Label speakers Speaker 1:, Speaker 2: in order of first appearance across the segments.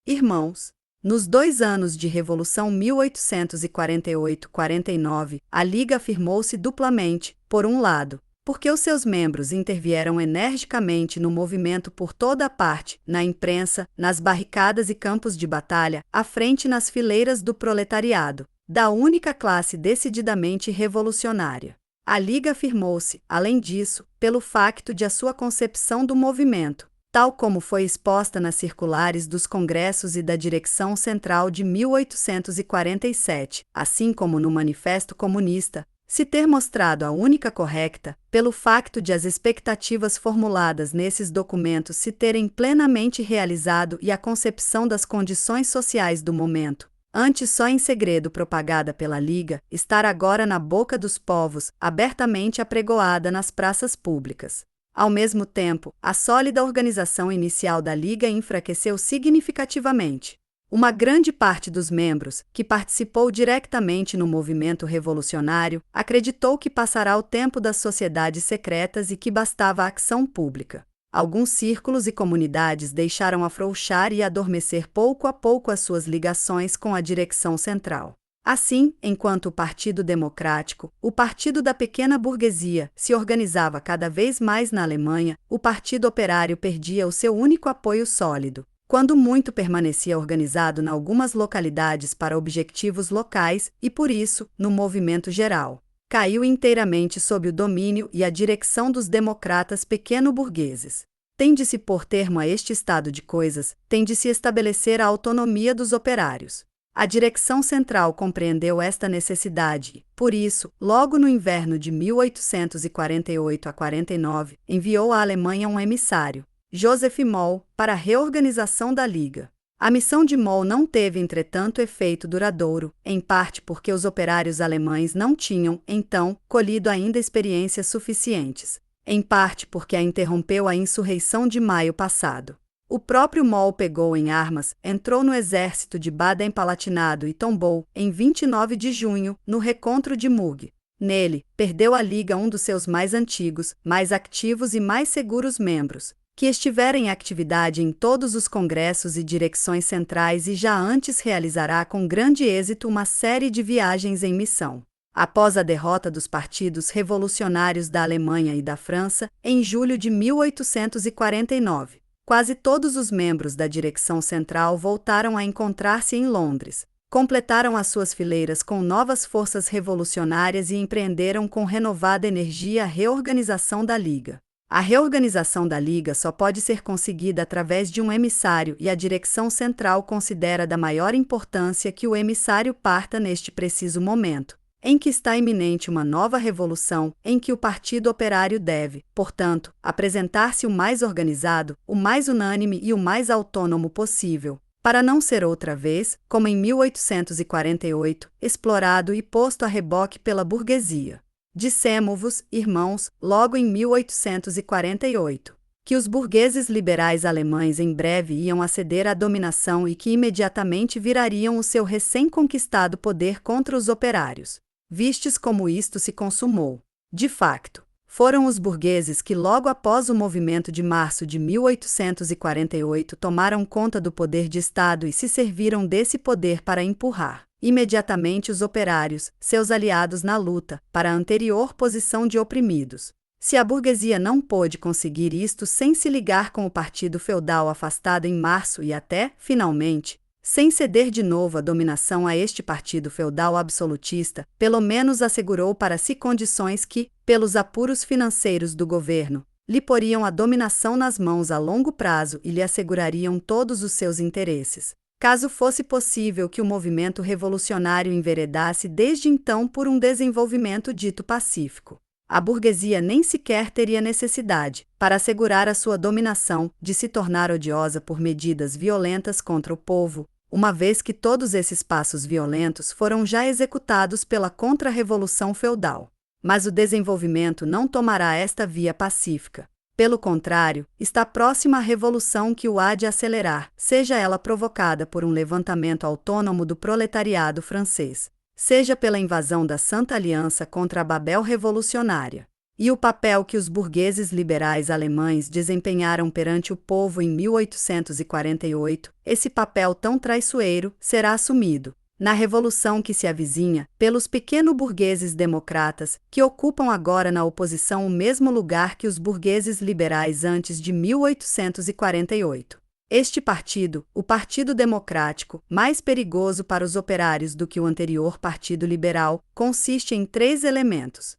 Speaker 1: Irmãos, nos 2 anos de Revolução 1848-49, a Liga afirmou-se duplamente, por um lado, porque os seus membros intervieram energicamente no movimento por toda a parte, na imprensa, nas barricadas e campos de batalha, à frente nas fileiras do proletariado, da única classe decididamente revolucionária. A Liga afirmou-se, além disso, pelo facto de a sua concepção do movimento, tal como foi exposta nas circulares dos Congressos e da Direção Central de 1847, assim como no Manifesto Comunista, se ter mostrado a única correta, pelo facto de as expectativas formuladas nesses documentos se terem plenamente realizado e a concepção das condições sociais do momento, antes só em segredo propagada pela Liga, estar agora na boca dos povos, abertamente apregoada nas praças públicas. Ao mesmo tempo, a sólida organização inicial da Liga enfraqueceu significativamente. Uma grande parte dos membros, que participou diretamente no movimento revolucionário, acreditou que passará o tempo das sociedades secretas e que bastava a ação pública. Alguns círculos e comunidades deixaram afrouxar e adormecer pouco a pouco as suas ligações com a direção central. Assim, enquanto o Partido Democrático, o partido da pequena burguesia, se organizava cada vez mais na Alemanha, o Partido Operário perdia o seu único apoio sólido. Quando muito permanecia organizado em algumas localidades para objetivos locais e, por isso, no movimento geral, caiu inteiramente sob o domínio e a direção dos democratas pequeno-burgueses. Tem de se pôr termo a este estado de coisas, tem de se estabelecer a autonomia dos operários. A direção central compreendeu esta necessidade, por isso, logo no inverno de 1848 a 49, enviou à Alemanha um emissário, Joseph Moll, para a reorganização da Liga. A missão de Moll não teve, entretanto, efeito duradouro, em parte porque os operários alemães não tinham, então, colhido ainda experiências suficientes, em parte porque a interrompeu a insurreição de maio passado. O próprio Moll pegou em armas, entrou no exército de Baden-Palatinado e tombou, em 29 de junho, no recontro de Mug. Nele, perdeu a Liga um dos seus mais antigos, mais ativos e mais seguros membros, que estivera em atividade em todos os congressos e direções centrais e já antes realizará com grande êxito uma série de viagens em missão. Após a derrota dos partidos revolucionários da Alemanha e da França, em julho de 1849, quase todos os membros da direção central voltaram a encontrar-se em Londres, completaram as suas fileiras com novas forças revolucionárias e empreenderam com renovada energia a reorganização da Liga. A reorganização da Liga só pode ser conseguida através de um emissário e a direção central considera da maior importância que o emissário parta neste preciso momento, em que está iminente uma nova revolução, em que o Partido Operário deve, portanto, apresentar-se o mais organizado, o mais unânime e o mais autônomo possível, para não ser outra vez, como em 1848, explorado e posto a reboque pela burguesia. Dissemo-vos, irmãos, logo em 1848, que os burgueses liberais alemães em breve iam aceder à dominação e que imediatamente virariam o seu recém-conquistado poder contra os operários. Vistes como isto se consumou. De facto, foram os burgueses que logo após o movimento de março de 1848 tomaram conta do poder de Estado e se serviram desse poder para empurrar imediatamente os operários, seus aliados na luta, para a anterior posição de oprimidos. Se a burguesia não pôde conseguir isto sem se ligar com o partido feudal afastado em março e até, finalmente, sem ceder de novo a dominação a este partido feudal absolutista, pelo menos assegurou para si condições que, pelos apuros financeiros do governo, lhe poriam a dominação nas mãos a longo prazo e lhe assegurariam todos os seus interesses. Caso fosse possível que o movimento revolucionário enveredasse desde então por um desenvolvimento dito pacífico, a burguesia nem sequer teria necessidade, para assegurar a sua dominação, de se tornar odiosa por medidas violentas contra o povo, uma vez que todos esses passos violentos foram já executados pela contra-revolução feudal. Mas o desenvolvimento não tomará esta via pacífica. Pelo contrário, está próxima a revolução que o há de acelerar, seja ela provocada por um levantamento autônomo do proletariado francês, seja pela invasão da Santa Aliança contra a Babel revolucionária. e o papel que os burgueses liberais alemães desempenharam perante o povo em 1848, esse papel tão traiçoeiro será assumido, na revolução que se avizinha, pelos pequeno-burgueses democratas, que ocupam agora na oposição o mesmo lugar que os burgueses liberais antes de 1848. Este partido, o Partido Democrático, mais perigoso para os operários do que o anterior Partido Liberal, consiste em 3 elementos.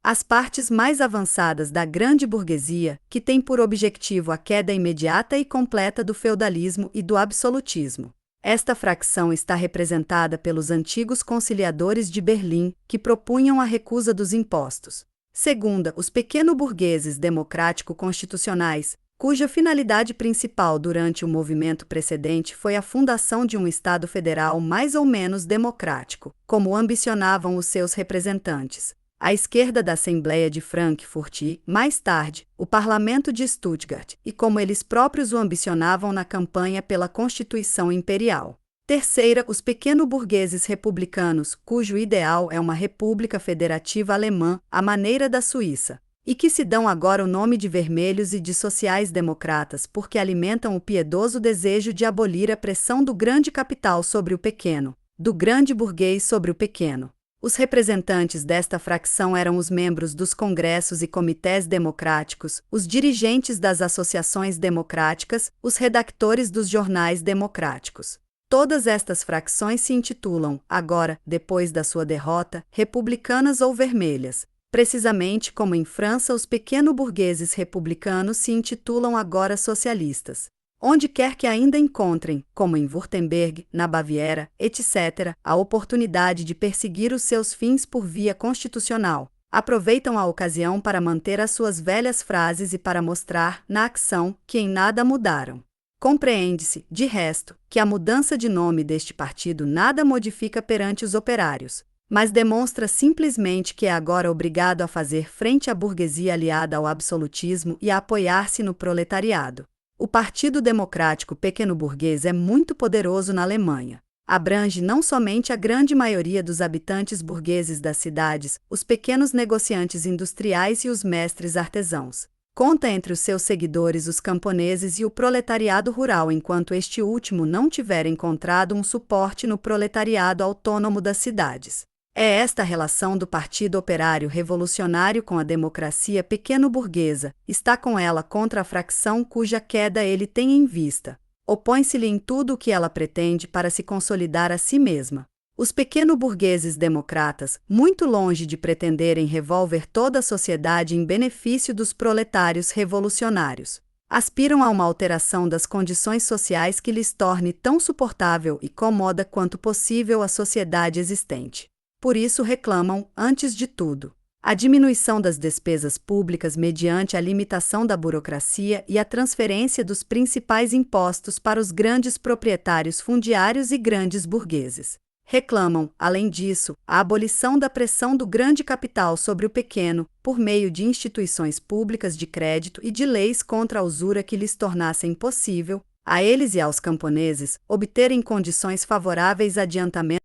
Speaker 1: As partes mais avançadas da grande burguesia, que tem por objetivo a queda imediata e completa do feudalismo e do absolutismo. Esta fracção está representada pelos antigos conciliadores de Berlim, que propunham a recusa dos impostos. Segunda, os pequeno-burgueses democrático-constitucionais, cuja finalidade principal durante o movimento precedente foi a fundação de um Estado federal mais ou menos democrático, como ambicionavam os seus representantes. A esquerda da Assembleia de Frankfurt e, mais tarde, o Parlamento de Stuttgart, e como eles próprios o ambicionavam na campanha pela Constituição Imperial. Terceira, os pequeno-burgueses republicanos, cujo ideal é uma república federativa alemã, à maneira da Suíça, e que se dão agora o nome de vermelhos e de sociais-democratas porque alimentam o piedoso desejo de abolir a pressão do grande capital sobre o pequeno, do grande burguês sobre o pequeno. Os representantes desta fracção eram os membros dos congressos e comitês democráticos, os dirigentes das associações democráticas, os redactores dos jornais democráticos. Todas estas fracções se intitulam, agora, depois da sua derrota, republicanas ou vermelhas. Precisamente como em França os pequeno-burgueses republicanos se intitulam agora socialistas. Onde quer que ainda encontrem, como em Württemberg, na Baviera, etc., a oportunidade de perseguir os seus fins por via constitucional, aproveitam a ocasião para manter as suas velhas frases e para mostrar, na ação, que em nada mudaram. Compreende-se, de resto, que a mudança de nome deste partido nada modifica perante os operários, mas demonstra simplesmente que é agora obrigado a fazer frente à burguesia aliada ao absolutismo e a apoiar-se no proletariado. O Partido Democrático Pequeno-Burguês é muito poderoso na Alemanha. Abrange não somente a grande maioria dos habitantes burgueses das cidades, os pequenos negociantes industriais e os mestres artesãos. Conta entre os seus seguidores os camponeses e o proletariado rural, enquanto este último não tiver encontrado um suporte no proletariado autônomo das cidades. É esta a relação do Partido Operário Revolucionário com a democracia pequeno-burguesa, está com ela contra a fracção cuja queda ele tem em vista. Opõe-se-lhe em tudo o que ela pretende para se consolidar a si mesma. Os pequeno-burgueses democratas, muito longe de pretenderem revolver toda a sociedade em benefício dos proletários revolucionários, aspiram a uma alteração das condições sociais que lhes torne tão suportável e cômoda quanto possível a sociedade existente. Por isso reclamam, antes de tudo, a diminuição das despesas públicas mediante a limitação da burocracia e a transferência dos principais impostos para os grandes proprietários fundiários e grandes burgueses. Reclamam, além disso, a abolição da pressão do grande capital sobre o pequeno, por meio de instituições públicas de crédito e de leis contra a usura que lhes tornassem possível, a eles e aos camponeses, obterem condições favoráveis a adiantamentos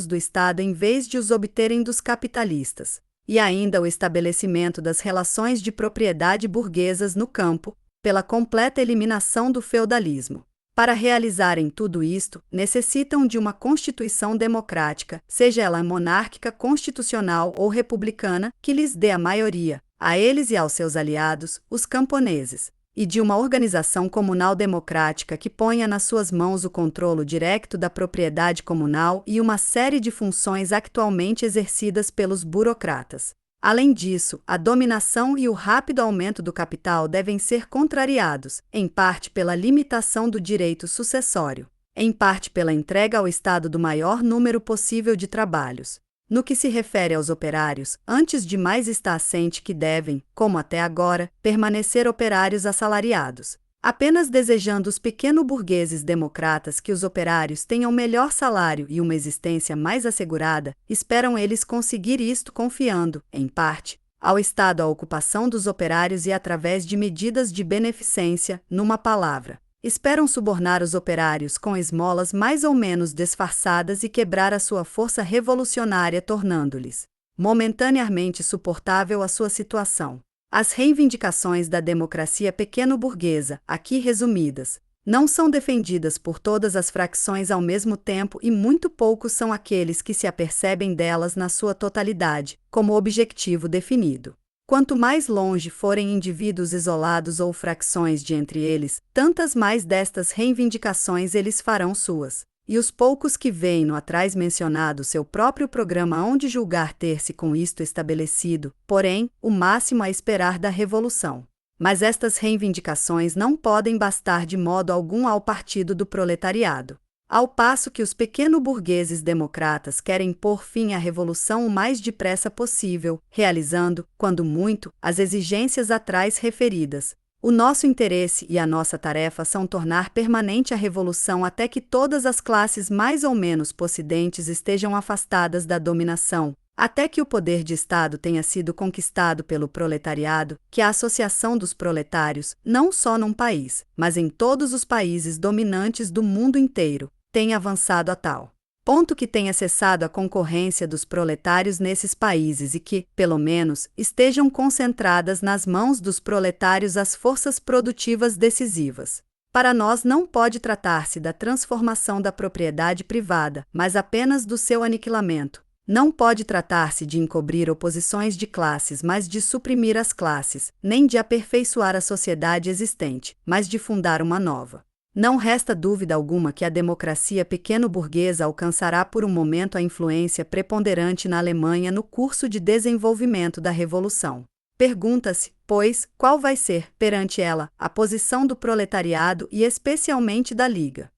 Speaker 1: do Estado em vez de os obterem dos capitalistas, e ainda o estabelecimento das relações de propriedade burguesas no campo, pela completa eliminação do feudalismo. Para realizarem tudo isto, necessitam de uma Constituição democrática, seja ela monárquica, constitucional ou republicana, que lhes dê a maioria, a eles e aos seus aliados, os camponeses, e de uma organização comunal democrática que ponha nas suas mãos o controlo direto da propriedade comunal e uma série de funções atualmente exercidas pelos burocratas. Além disso, a dominação e o rápido aumento do capital devem ser contrariados, em parte pela limitação do direito sucessório, em parte pela entrega ao Estado do maior número possível de trabalhos. No que se refere aos operários, antes de mais está assente que devem, como até agora, permanecer operários assalariados. Apenas desejando os pequeno-burgueses democratas que os operários tenham melhor salário e uma existência mais assegurada, esperam eles conseguir isto confiando, em parte, ao Estado a ocupação dos operários e através de medidas de beneficência, numa palavra. Esperam subornar os operários com esmolas mais ou menos disfarçadas e quebrar a sua força revolucionária tornando-lhes momentaneamente suportável a sua situação. As reivindicações da democracia pequeno-burguesa, aqui resumidas, não são defendidas por todas as fracções ao mesmo tempo e muito poucos são aqueles que se apercebem delas na sua totalidade, como objetivo definido. Quanto mais longe forem indivíduos isolados ou fracções de entre eles, tantas mais destas reivindicações eles farão suas. E os poucos que veem no atrás mencionado seu próprio programa onde julgar ter-se com isto estabelecido, porém, o máximo a esperar da revolução. Mas estas reivindicações não podem bastar de modo algum ao Partido do Proletariado. Ao passo que os pequeno-burgueses democratas querem pôr fim à revolução o mais depressa possível, realizando, quando muito, as exigências atrás referidas. O nosso interesse e a nossa tarefa são tornar permanente a revolução até que todas as classes mais ou menos possidentes estejam afastadas da dominação, até que o poder de Estado tenha sido conquistado pelo proletariado, que a associação dos proletários, não só num país, mas em todos os países dominantes do mundo inteiro, tenha avançado a tal ponto que tenha cessado a concorrência dos proletários nesses países e que, pelo menos, estejam concentradas nas mãos dos proletários as forças produtivas decisivas. Para nós não pode tratar-se da transformação da propriedade privada, mas apenas do seu aniquilamento. Não pode tratar-se de encobrir oposições de classes, mas de suprimir as classes, nem de aperfeiçoar a sociedade existente, mas de fundar uma nova. Não resta dúvida alguma que a democracia pequeno-burguesa alcançará por um momento a influência preponderante na Alemanha no curso de desenvolvimento da Revolução. Pergunta-se, pois, qual vai ser, perante ela, a posição do proletariado e especialmente da Liga.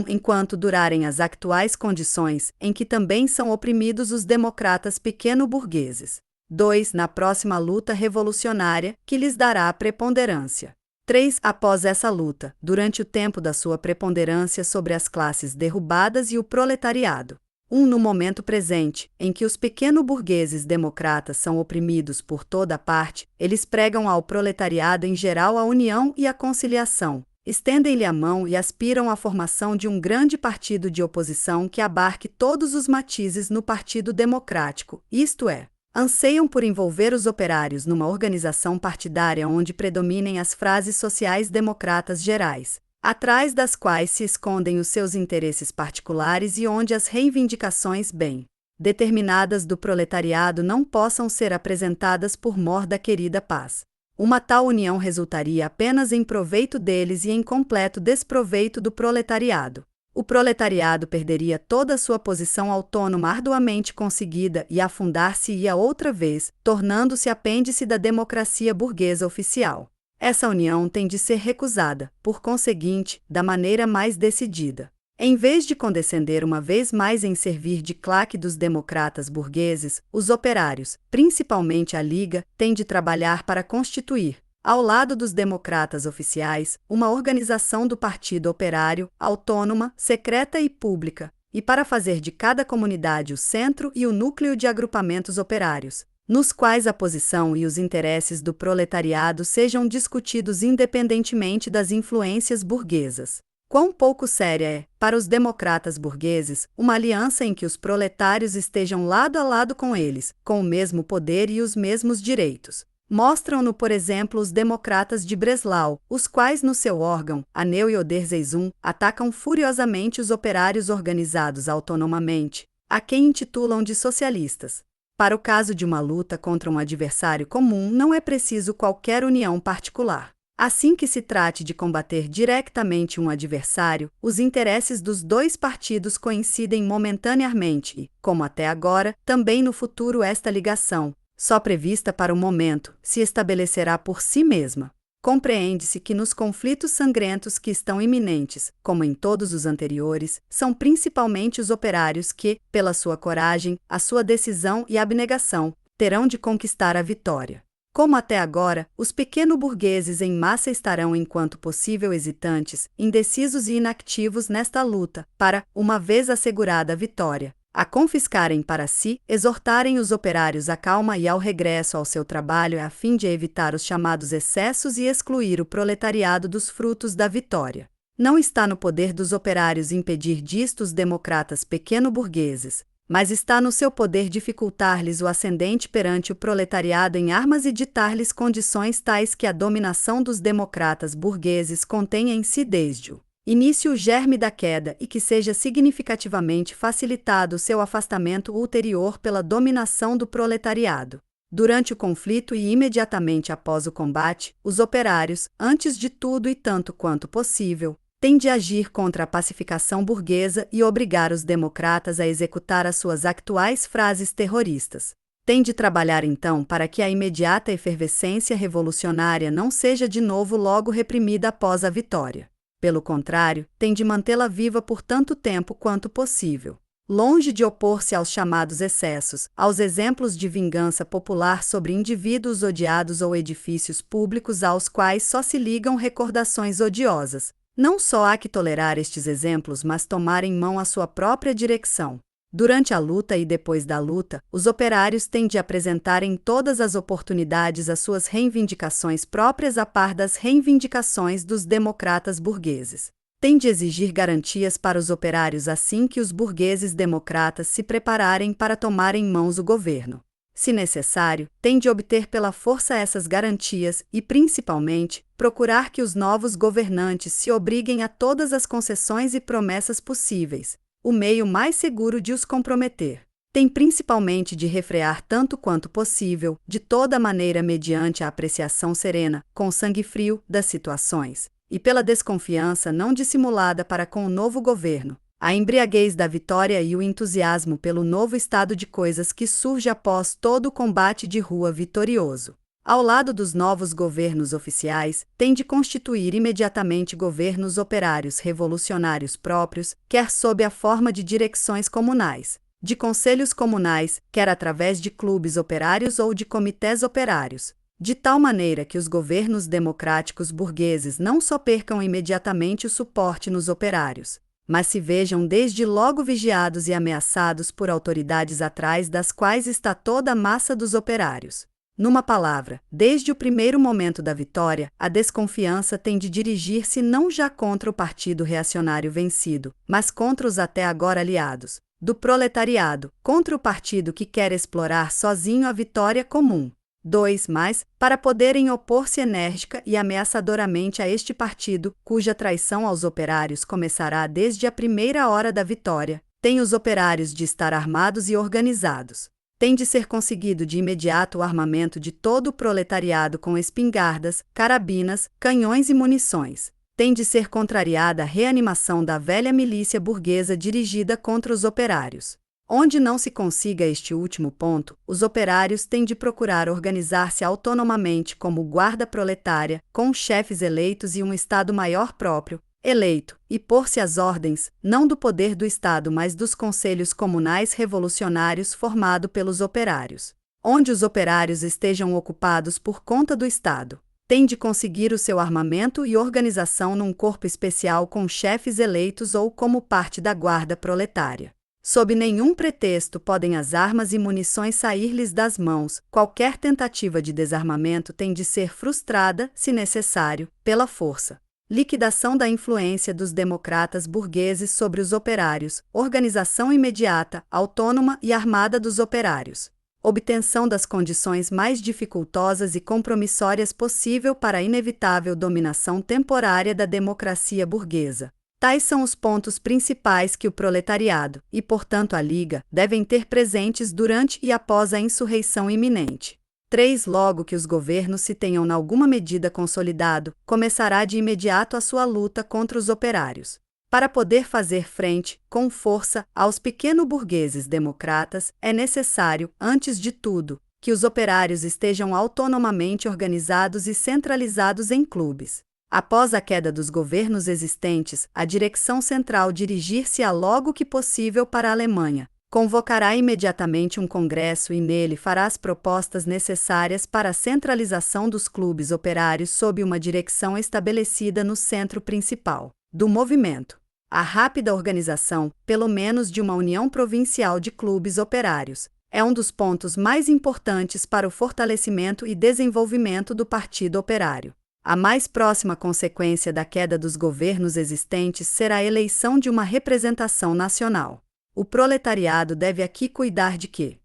Speaker 1: Enquanto durarem as atuais condições, em que também são oprimidos os democratas pequeno-burgueses. 2. Na próxima luta revolucionária, que lhes dará a preponderância. 3. Após essa luta, durante o tempo da sua preponderância sobre as classes derrubadas e o proletariado. No momento presente, em que os pequeno-burgueses democratas são oprimidos por toda parte, eles pregam ao proletariado em geral a união e a conciliação, estendem-lhe a mão e aspiram à formação de um grande partido de oposição que abarque todos os matizes no Partido Democrático, isto é, anseiam por envolver os operários numa organização partidária onde predominem as frases sociais democratas gerais, atrás das quais se escondem os seus interesses particulares e onde as reivindicações bem determinadas do proletariado não possam ser apresentadas por mor da querida paz. Uma tal união resultaria apenas em proveito deles e em completo desproveito do proletariado. O proletariado perderia toda a sua posição autônoma arduamente conseguida e afundar-se-ia outra vez, tornando-se apêndice da democracia burguesa oficial. Essa união tem de ser recusada, por conseguinte, da maneira mais decidida. Em vez de condescender uma vez mais em servir de claque dos democratas burgueses, os operários, principalmente a Liga, têm de trabalhar para constituir, ao lado dos democratas oficiais, uma organização do Partido Operário, autônoma, secreta e pública, e para fazer de cada comunidade o centro e o núcleo de agrupamentos operários, nos quais a posição e os interesses do proletariado sejam discutidos independentemente das influências burguesas. Quão pouco séria é, para os democratas burgueses, uma aliança em que os proletários estejam lado a lado com eles, com o mesmo poder e os mesmos direitos. Mostram-no, por exemplo, os democratas de Breslau, os quais no seu órgão, a Neu e Oderzeitung, atacam furiosamente os operários organizados autonomamente, a quem intitulam de socialistas. Para o caso de uma luta contra um adversário comum, não é preciso qualquer união particular. Assim que se trate de combater diretamente um adversário, os interesses dos dois partidos coincidem momentaneamente e, como até agora, também no futuro esta ligação, só prevista para o momento, se estabelecerá por si mesma. Compreende-se que nos conflitos sangrentos que estão iminentes, como em todos os anteriores, são principalmente os operários que, pela sua coragem, a sua decisão e abnegação, terão de conquistar a vitória. Como até agora, os pequeno-burgueses em massa estarão enquanto possível hesitantes, indecisos e inactivos nesta luta, para, uma vez assegurada a vitória, a confiscarem para si, exortarem os operários à calma e ao regresso ao seu trabalho a fim de evitar os chamados excessos e excluir o proletariado dos frutos da vitória. Não está no poder dos operários impedir disto os democratas pequeno-burgueses, mas está no seu poder dificultar-lhes o ascendente perante o proletariado em armas e ditar-lhes condições tais que a dominação dos democratas burgueses contenha em si desde o início o germe da queda e que seja significativamente facilitado seu afastamento ulterior pela dominação do proletariado. Durante o conflito e imediatamente após o combate, os operários, antes de tudo e tanto quanto possível, têm de agir contra a pacificação burguesa e obrigar os democratas a executar as suas atuais frases terroristas. Têm de trabalhar então para que a imediata efervescência revolucionária não seja de novo logo reprimida após a vitória. Pelo contrário, têm de mantê-la viva por tanto tempo quanto possível. Longe de opor-se aos chamados excessos, aos exemplos de vingança popular sobre indivíduos odiados ou edifícios públicos aos quais só se ligam recordações odiosas, não só há que tolerar estes exemplos, mas tomar em mão a sua própria direção. Durante a luta e depois da luta, os operários têm de apresentar em todas as oportunidades as suas reivindicações próprias a par das reivindicações dos democratas burgueses. Têm de exigir garantias para os operários assim que os burgueses democratas se prepararem para tomar em mãos o governo. Se necessário, têm de obter pela força essas garantias e, principalmente, procurar que os novos governantes se obriguem a todas as concessões e promessas possíveis, o meio mais seguro de os comprometer. Tem principalmente de refrear tanto quanto possível, de toda maneira mediante a apreciação serena, com sangue frio, das situações, e pela desconfiança não dissimulada para com o novo governo, a embriaguez da vitória e o entusiasmo pelo novo estado de coisas que surge após todo o combate de rua vitorioso. Ao lado dos novos governos oficiais, tem de constituir imediatamente governos operários revolucionários próprios, quer sob a forma de direções comunais, de conselhos comunais, quer através de clubes operários ou de comitês operários, de tal maneira que os governos democráticos burgueses não só percam imediatamente o suporte nos operários, mas se vejam desde logo vigiados e ameaçados por autoridades atrás das quais está toda a massa dos operários. Numa palavra, desde o primeiro momento da vitória, a desconfiança tem de dirigir-se não já contra o partido reacionário vencido, mas contra os até agora aliados do proletariado, contra o partido que quer explorar sozinho a vitória comum. 2. Mas, para poderem opor-se enérgica e ameaçadoramente a este partido, cuja traição aos operários começará desde a primeira hora da vitória, têm os operários de estar armados e organizados. Tem de ser conseguido de imediato o armamento de todo o proletariado com espingardas, carabinas, canhões e munições. Tem de ser contrariada a reanimação da velha milícia burguesa dirigida contra os operários. Onde não se consiga este último ponto, os operários têm de procurar organizar-se autonomamente como guarda proletária, com chefes eleitos e um Estado-Maior próprio, eleito, e pôr-se às ordens, não do poder do Estado mas dos conselhos comunais revolucionários formado pelos operários. Onde os operários estejam ocupados por conta do Estado, tem de conseguir o seu armamento e organização num corpo especial com chefes eleitos ou como parte da guarda proletária. Sob nenhum pretexto podem as armas e munições sair-lhes das mãos, qualquer tentativa de desarmamento tem de ser frustrada, se necessário, pela força. Liquidação da influência dos democratas burgueses sobre os operários, organização imediata, autônoma e armada dos operários. Obtenção das condições mais dificultosas e compromissórias possível para a inevitável dominação temporária da democracia burguesa. Tais são os pontos principais que o proletariado, e portanto a Liga, devem ter presentes durante e após a insurreição iminente. 3. Logo que os governos se tenham em alguma medida consolidado, começará de imediato a sua luta contra os operários. Para poder fazer frente, com força, aos pequeno-burgueses democratas, é necessário, antes de tudo, que os operários estejam autonomamente organizados e centralizados em clubes. Após a queda dos governos existentes, a direção central dirigir-se-á logo que possível para a Alemanha. Convocará imediatamente um congresso e nele fará as propostas necessárias para a centralização dos clubes operários sob uma direção estabelecida no centro principal do movimento. A rápida organização, pelo menos de uma união provincial de clubes operários, é um dos pontos mais importantes para o fortalecimento e desenvolvimento do Partido Operário. A mais próxima consequência da queda dos governos existentes será a eleição de uma representação nacional. o proletariado deve aqui cuidar de que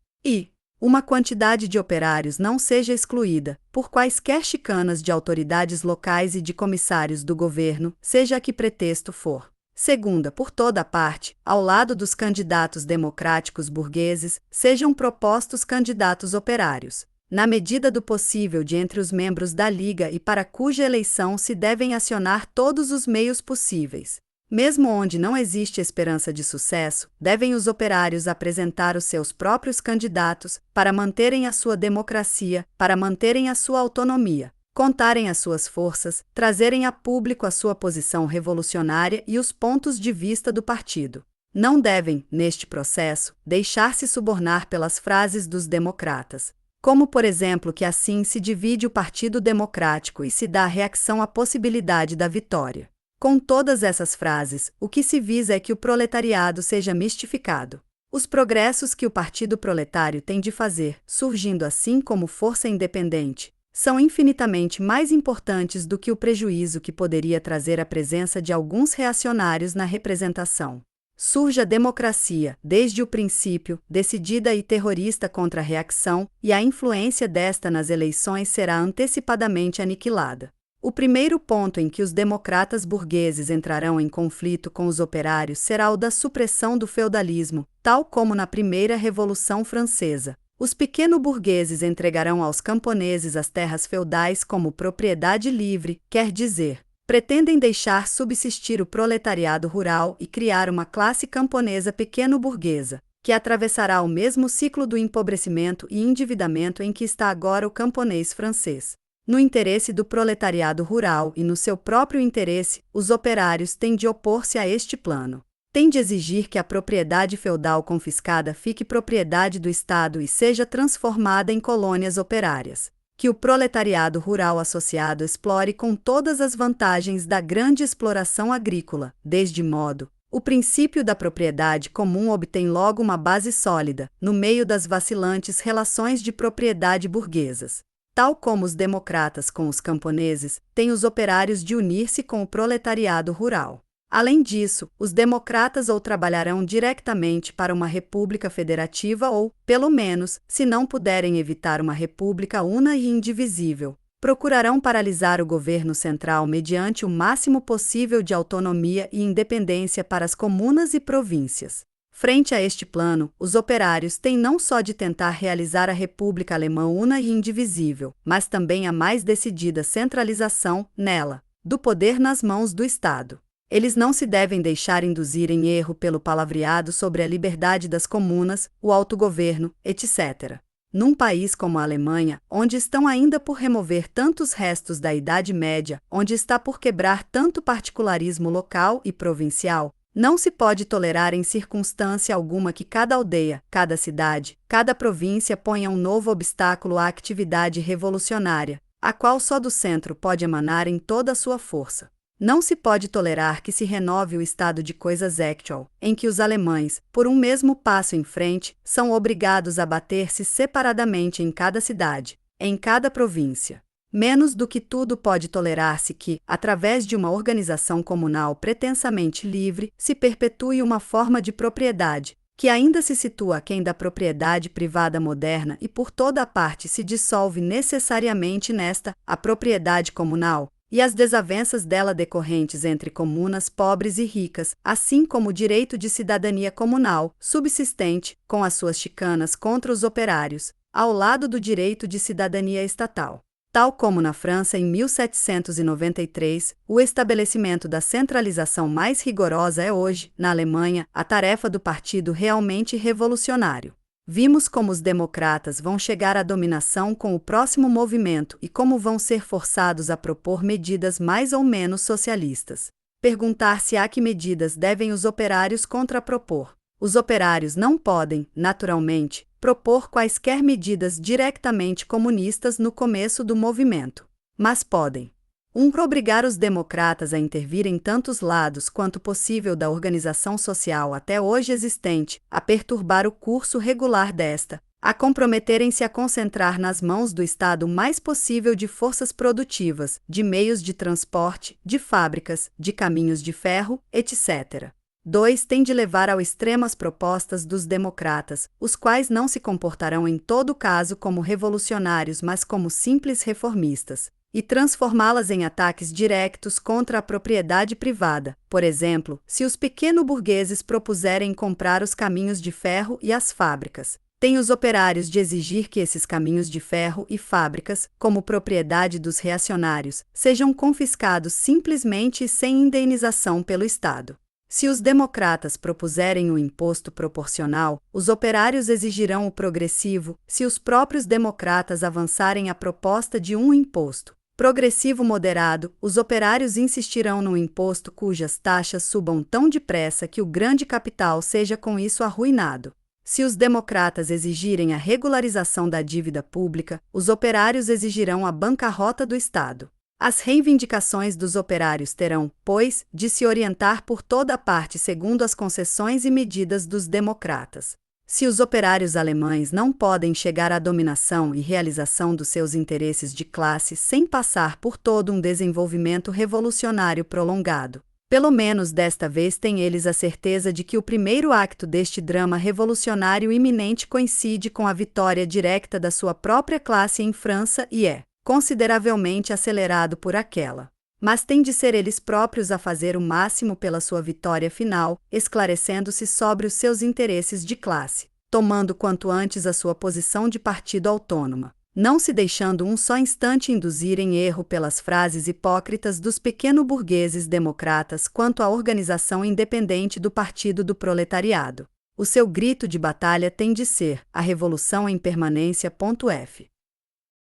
Speaker 1: uma quantidade de operários não seja excluída, por quaisquer chicanas de autoridades locais e de comissários do governo, seja a que pretexto for. Segunda, por toda parte, ao lado dos candidatos democráticos burgueses, sejam propostos candidatos operários, na medida do possível de entre os membros da Liga e para cuja eleição se devem acionar todos os meios possíveis. Mesmo onde não existe esperança de sucesso, devem os operários apresentar os seus próprios candidatos para manterem a sua democracia, para manterem a sua autonomia, contarem as suas forças, trazerem a público a sua posição revolucionária e os pontos de vista do partido. Não devem, neste processo, deixar-se subornar pelas frases dos democratas, como por exemplo que assim se divide o Partido Democrático e se dá à reação a possibilidade da vitória. Com todas essas frases, o que se visa é que o proletariado seja mistificado. Os progressos que o Partido Proletário tem de fazer, surgindo assim como força independente, são infinitamente mais importantes do que o prejuízo que poderia trazer a presença de alguns reacionários na representação. Surge a democracia, desde o princípio, decidida e terrorista contra a reação, e a influência desta nas eleições será antecipadamente aniquilada. O primeiro ponto em que os democratas burgueses entrarão em conflito com os operários será o da supressão do feudalismo, tal como na Primeira Revolução Francesa. Os pequeno-burgueses entregarão aos camponeses as terras feudais como propriedade livre, quer dizer, pretendem deixar subsistir o proletariado rural e criar uma classe camponesa pequeno-burguesa, que atravessará o mesmo ciclo do empobrecimento e endividamento em que está agora o camponês francês. No interesse do proletariado rural e no seu próprio interesse, os operários têm de opor-se a este plano. Têm de exigir que a propriedade feudal confiscada fique propriedade do Estado e seja transformada em colônias operárias. Que o proletariado rural associado explore com todas as vantagens da grande exploração agrícola, desde modo. O princípio da propriedade comum obtém logo uma base sólida, no meio das vacilantes relações de propriedade burguesas. Tal como os democratas com os camponeses, têm os operários de unir-se com o proletariado rural. Além disso, os democratas ou trabalharão diretamente para uma república federativa ou, pelo menos, se não puderem evitar uma república una e indivisível, procurarão paralisar o governo central mediante o máximo possível de autonomia e independência para as comunas e províncias. Frente a este plano, os operários têm não só de tentar realizar a República Alemã una e indivisível, mas também a mais decidida centralização, nela, do poder nas mãos do Estado. Eles não se devem deixar induzir em erro pelo palavreado sobre a liberdade das comunas, o autogoverno, etc. Num país como a Alemanha, onde estão ainda por remover tantos restos da Idade Média, onde está por quebrar tanto particularismo local e provincial, não se pode tolerar em circunstância alguma que cada aldeia, cada cidade, cada província ponha um novo obstáculo à atividade revolucionária, a qual só do centro pode emanar em toda a sua força. Não se pode tolerar que se renove o estado de coisas actual, em que os alemães, por um mesmo passo em frente, são obrigados a bater-se separadamente em cada cidade, em cada província. Menos do que tudo pode tolerar-se que, através de uma organização comunal pretensamente livre, se perpetue uma forma de propriedade, que ainda se situa aquém da propriedade privada moderna e por toda a parte se dissolve necessariamente nesta, a propriedade comunal, e as desavenças dela decorrentes entre comunas pobres e ricas, assim como o direito de cidadania comunal, subsistente, com as suas chicanas contra os operários, ao lado do direito de cidadania estatal. Tal como na França em 1793, o estabelecimento da centralização mais rigorosa é hoje, na Alemanha, a tarefa do partido realmente revolucionário. Vimos como os democratas vão chegar à dominação com o próximo movimento e como vão ser forçados a propor medidas mais ou menos socialistas. Perguntar-se a que medidas devem os operários contrapropor. Os operários não podem, naturalmente, propor quaisquer medidas diretamente comunistas no começo do movimento, mas podem obrigar os democratas a intervir em tantos lados quanto possível da organização social até hoje existente, a perturbar o curso regular desta, a comprometerem-se a concentrar nas mãos do Estado o mais possível de forças produtivas, de meios de transporte, de fábricas, de caminhos de ferro, etc. 2. Tem de levar ao extremo as propostas dos democratas, os quais não se comportarão em todo caso como revolucionários, mas como simples reformistas, e transformá-las em ataques diretos contra a propriedade privada. Por exemplo, se os pequeno-burgueses propuserem comprar os caminhos de ferro e as fábricas, tem os operários de exigir que esses caminhos de ferro e fábricas, como propriedade dos reacionários, sejam confiscados simplesmente e sem indenização pelo Estado. Se os democratas propuserem o imposto proporcional, os operários exigirão o progressivo. Se os próprios democratas avançarem a proposta de um imposto progressivo moderado, os operários insistirão no imposto cujas taxas subam tão depressa que o grande capital seja com isso arruinado. Se os democratas exigirem a regularização da dívida pública, os operários exigirão a bancarrota do Estado. As reivindicações dos operários terão, pois, de se orientar por toda parte segundo as concessões e medidas dos democratas. Se os operários alemães não podem chegar à dominação e realização dos seus interesses de classe sem passar por todo um desenvolvimento revolucionário prolongado, pelo menos desta vez têm eles a certeza de que o primeiro acto deste drama revolucionário iminente coincide com a vitória direta da sua própria classe em França e é consideravelmente acelerado por aquela. Mas têm de ser eles próprios a fazer o máximo pela sua vitória final, esclarecendo-se sobre os seus interesses de classe, tomando quanto antes a sua posição de partido autônoma, não se deixando um só instante induzir em erro pelas frases hipócritas dos pequeno-burgueses democratas quanto à organização independente do Partido do Proletariado. O seu grito de batalha tem de ser: a revolução em permanência. F.